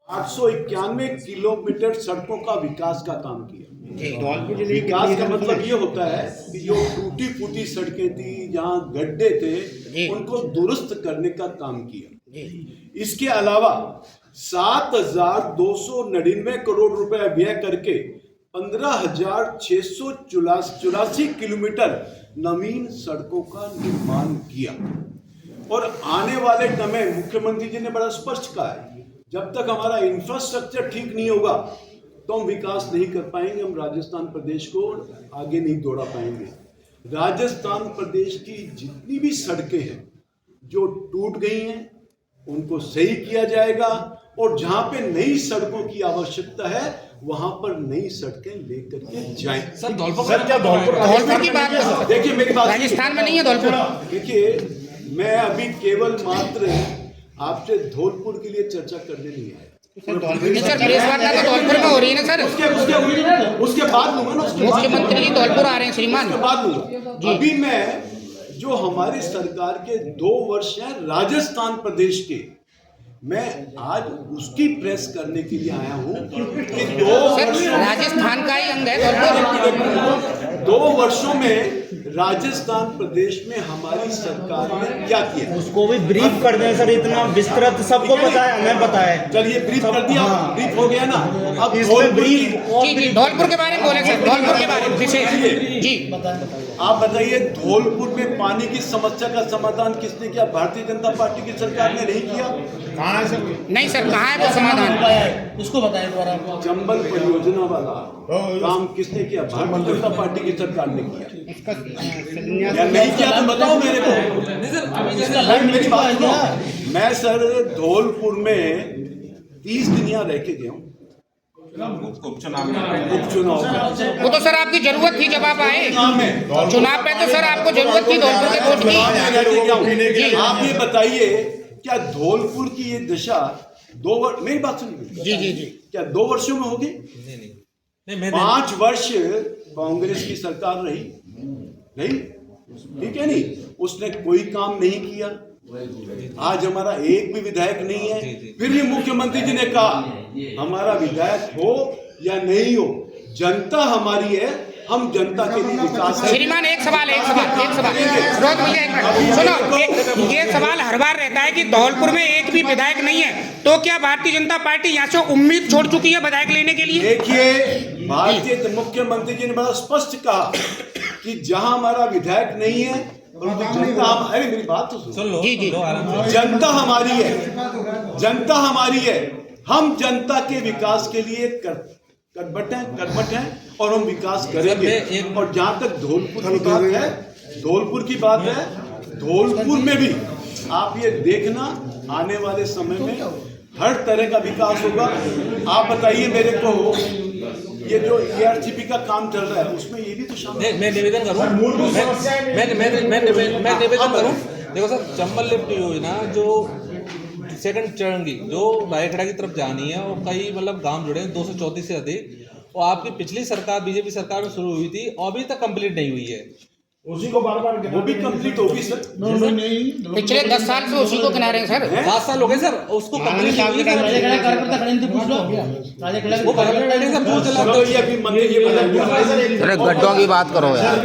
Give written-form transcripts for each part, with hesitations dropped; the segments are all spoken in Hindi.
891 किलोमीटर सड़कों का विकास का काम किया। विकास का मतलब ये होता है कि जो टूटी फूटी सड़कें थी, जहाँ गड्ढे थे, उनको दुरुस्त करने का काम किया। इसके अलावा 7,299 करोड़ रुपए व्यय करके 15,684 किलोमीटर नवीन सड़कों का निर्माण किया। और आने वाले समय मुख्यमंत्री जी ने बड़ा स्पष्ट कहा है, जब तक हमारा इंफ्रास्ट्रक्चर ठीक नहीं होगा तो हम विकास नहीं कर पाएंगे, हम राजस्थान प्रदेश को आगे नहीं दौड़ा पाएंगे। राजस्थान प्रदेश की जितनी भी सड़कें हैं जो टूट गई हैं उनको सही किया जाएगा, और जहां पे नई सड़कों की आवश्यकता है वहां पर नई सड़कें लेकर के जाएं। सर धौलपुर की बात है। देखिए मेरी बात, राजस्थान में नहीं है धौलपुर। देखिए मैं अभी केवल मात्र आपसे धौलपुर के लिए चर्चा करने नहीं आया। सर प्रेस वार्ता तो धौलपुर में हो रही है ना सर। उसके बाद लूंगा ना, मुख्यमंत्री जी धौलपुर आ रहे हैं श्रीमान। उसके बाद लूंगा। अभी मैं जो हमारी सरकार के 2 वर्ष हैं राजस्थान प्रदेश के, मैं आज उसकी प्रेस करने के लिए आया हूं कि 2 राजस्थान का ही अंग है धौलपुर। 2 वर्षों में राजस्थान प्रदेश में हमारी सरकार ने क्या किया उसको भी ब्रीफ कर दें सर, इतना विस्तृत सबको पता है, हमें पता है। चलिए ब्रीफ कर दिया, ब्रीफ हो गया ना। अब धौलपुर के बारे में बोले सर, धौलपुर के बारे में विशेष जी आप बताइए, धौलपुर में पानी की समस्या का समाधान किसने किया? भारतीय जनता पार्टी की सरकार ने नहीं किया। कहाँ है सर? नहीं सर, कहाँ है वो समाधान? उसको बताएं दोबारा। चंबल परियोजना वाला काम किसने किया? भारतीय जनता पार्टी की सरकार ने किया। या नहीं किया तो बताओ मेरे को। मेरी बात सुनो। मैं सर धौलपुर में 30 दिन यहाँ रह के गया हूँ। उपचुनाव वो तो सर आपकी जरूरत थी जब आप आए चुनाव पे, तो सर आपको जरूरत थी धौलपुर के वोट की। आप ये बताइए, क्या धौलपुर की ये दशा 2 वर्ष, मेरी बात सुनिए जी जी जी, क्या 2 वर्षों में होगी? 5 वर्ष कांग्रेस की सरकार रही, ठीक है नहीं, उसने कोई काम नहीं किया। आज हमारा एक भी विधायक नहीं है। फिर भी मुख्यमंत्री जी ने कहा हमारा विधायक हो या नहीं हो, जनता हमारी है, हम जनता के लिए विकास। श्रीमान एक सवाल रोज भैया एक मिनट सुनो, ये सवाल हर बार रहता है कि धौलपुर में एक भी विधायक नहीं है, तो क्या भारतीय जनता पार्टी यहाँ से उम्मीद छोड़ चुकी है विधायक लेने के लिए? देखिए, भारतीय मुख्यमंत्री जी ने बड़ा स्पष्ट कहा कि जहां हमारा विधायक नहीं है, जनता, अरे मेरी बात तो सुन लो। जनता हमारी है, जनता हमारी है, हम जनता के विकास के लिए कटबट हैं और हम विकास करेंगे। और जहां तक धौलपुर की बात है, धौलपुर में भी आप ये देखना आने वाले समय में हर तरह का विकास होगा। आप बताइए मेरे को, ये जो ERCP का काम चल रहा है उसमें ये भी तो शामिल है। मैं निवेदन करूं, मैं निवेदन करूं। देखो सर, चंबल लिफ्ट योजना जो सेकंड चरण की जो रायगढ़ की तरफ जानी है, और कई मतलब गांव जुड़े हैं 234 से अधिक, और आपकी पिछली सरकार बीजेपी सरकार में शुरू हुई थी और अभी तक कंप्लीट नहीं हुई है। उसी को बार बार वो भी कंप्लीट होगी सर। नहीं, पिछले 10 साल से उसी को किनारे हैं सर। 7 साल हो गए सर, उसको कंप्लीट नहीं हुई। अरे गड्ढों की बात करो यार।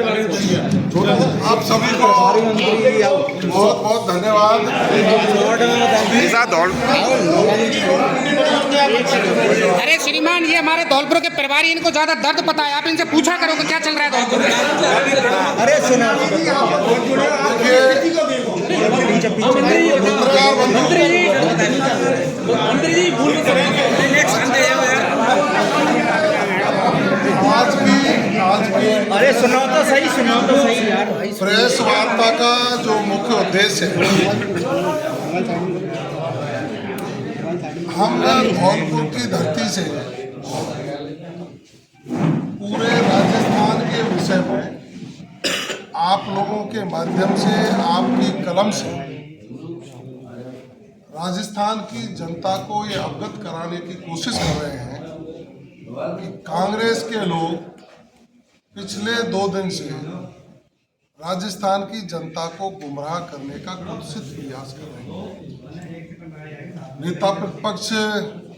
आप सभी को बहुत बहुत धन्यवाद। अरे श्रीमान, ये हमारे धौलपुर के प्रभारी, इनको ज्यादा दर्द पता है, आप इनसे पूछा करो कि क्या चल रहा है धौलपुर में। अरे सुना अरे सुनाओ तो सही यार। प्रेस वार्ता का जो मुख्य उद्देश्य है, हम धौलपुर की धरती से पूरे राजस्थान के विषय में आप लोगों के माध्यम से, आपकी कलम से राजस्थान की जनता को ये अवगत कराने की कोशिश कर रहे हैं कि कांग्रेस के लोग पिछले 2 दिन से राजस्थान की जनता को गुमराह करने का कुत्सित प्रयास कर रहे हैं। नेता प्रतिपक्ष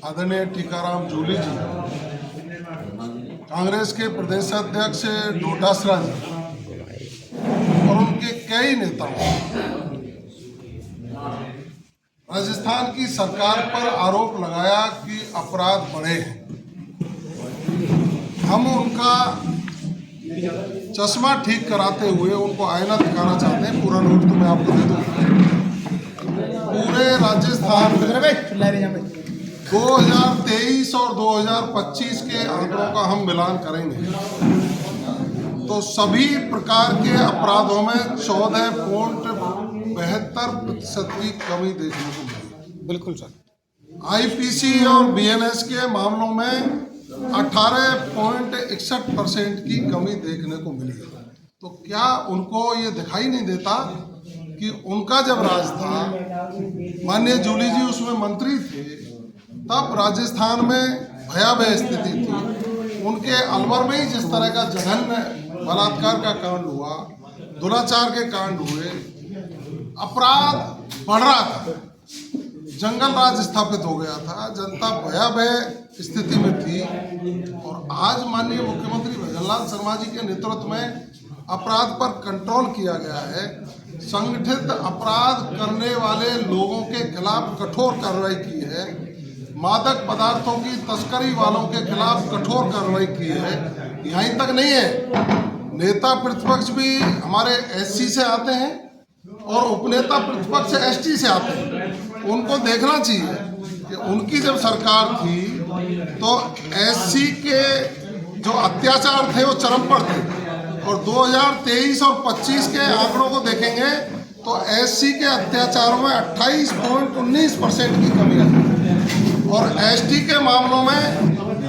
आदरणीय टीकाराम जूली जी, कांग्रेस के प्रदेश अध्यक्ष डोटासरा जी और उनके कई नेताओं राजस्थान की सरकार पर आरोप लगाया कि अपराध बढ़े हैं। हम उनका चश्मा ठीक कराते हुए उनको आईना दिखाना चाहते हैं। पूरा नोट तो मैं आपको दे दूंगा। पूरे राजस्थान में 2023 और 2025 के आंकड़ों का हम मिलान करेंगे तो सभी प्रकार के अपराधों में 14.72% की कमी देखने को मिली। बिल्कुल सर। आईपीसी और बीएनएस के मामलों में 18.61% की कमी देखने को मिली। तो क्या उनको ये दिखाई नहीं देता कि उनका जब राज था, माननीय जूली जी उसमें मंत्री थे, तब राजस्थान में भयावह स्थिति थी। उनके अलवर में ही जिस तरह का जघन्य बलात्कार का कांड हुआ, दुराचार के कांड हुए, अपराध बढ़ रहा था, जंगल राज स्थापित हो गया था, जनता भयावह स्थिति में थी। और आज माननीय मुख्यमंत्री भजनलाल शर्मा जी के नेतृत्व में अपराध पर कंट्रोल किया गया है। संगठित अपराध करने वाले लोगों के खिलाफ कठोर कार्रवाई की है। मादक पदार्थों की तस्करी वालों के खिलाफ कठोर कार्रवाई की है। यहीं तक नहीं है, नेता प्रतिपक्ष भी हमारे एससी से आते हैं और उपनेता प्रतिपक्ष एसटी से आते हैं। उनको देखना चाहिए कि उनकी जब सरकार थी तो एससी के जो अत्याचार थे वो चरम पर थे, और 2023 और 25 के आंकड़ों को देखेंगे तो एससी के अत्याचारों में 28.19% की कमी आई और एसटी के मामलों में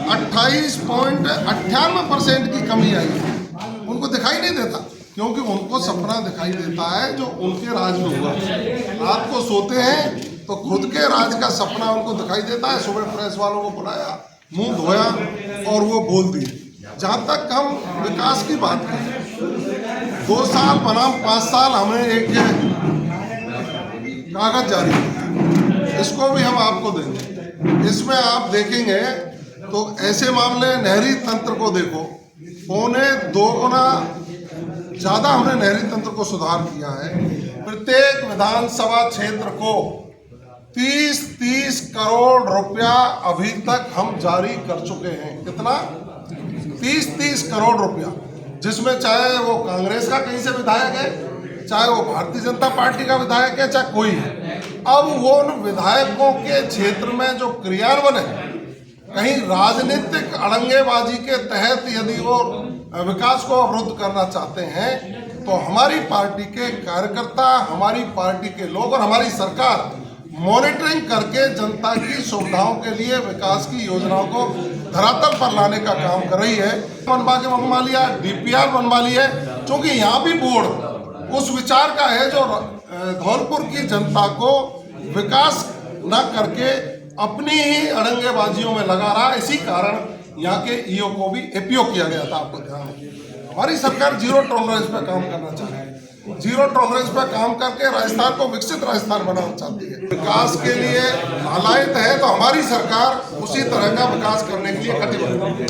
28.98% की कमी आई है। उनको दिखाई नहीं देता क्योंकि उनको सपना दिखाई देता है जो उनके राज में हुआ। रात को सोते हैं तो खुद के राज का सपना उनको दिखाई देता है। सुबह प्रेस वालों को बुलाया, मुंह धोया और वो बोल दिए। जहाँ तक हम विकास की बात करें, 2 साल बनाम 5 साल हमें एक कागज जारी किया, इसको भी हम आपको देंगे। इसमें आप देखेंगे तो ऐसे मामले, नहरी तंत्र को देखो, 2.25 गुना ज्यादा हमने नहरी तंत्र को सुधार किया है। प्रत्येक विधानसभा क्षेत्र को 30-30 करोड़ रुपया अभी तक हम जारी कर चुके हैं। कितना? 30-30 करोड़ रुपया, जिसमें चाहे वो कांग्रेस का कहीं से विधायक है, चाहे वो भारतीय जनता पार्टी का विधायक है, चाहे कोई है। अब वो उन विधायकों के क्षेत्र में जो क्रियान्वयन है, कहीं राजनीतिक अड़ंगेबाजी के तहत यदि वो विकास को अवरुद्ध करना चाहते हैं तो हमारी पार्टी के कार्यकर्ता, हमारी पार्टी के लोग और हमारी सरकार मॉनिटरिंग करके जनता की सुविधाओं के लिए विकास की योजनाओं को धरातल पर लाने का काम कर रही है। बनवा लिया, डीपीआर बनवा ली है, क्योंकि यहाँ भी बोर्ड उस विचार का है जो धौलपुर की जनता को विकास न करके अपनी ही अड़ंगेबाजियों में लगा रहा। इसी कारण यहाँ के ईओ को भी एपीओ किया गया था। आपको ध्यान है, हमारी सरकार जीरो टॉलरेंस पे काम करना चाह रही है। जीरो टॉलरेंस पे काम करके राजस्थान को विकसित राजस्थान बनाना चाहती है। विकास के लिए लालायित है तो हमारी सरकार उसी तरह का विकास करने के लिए कटिबद्ध है।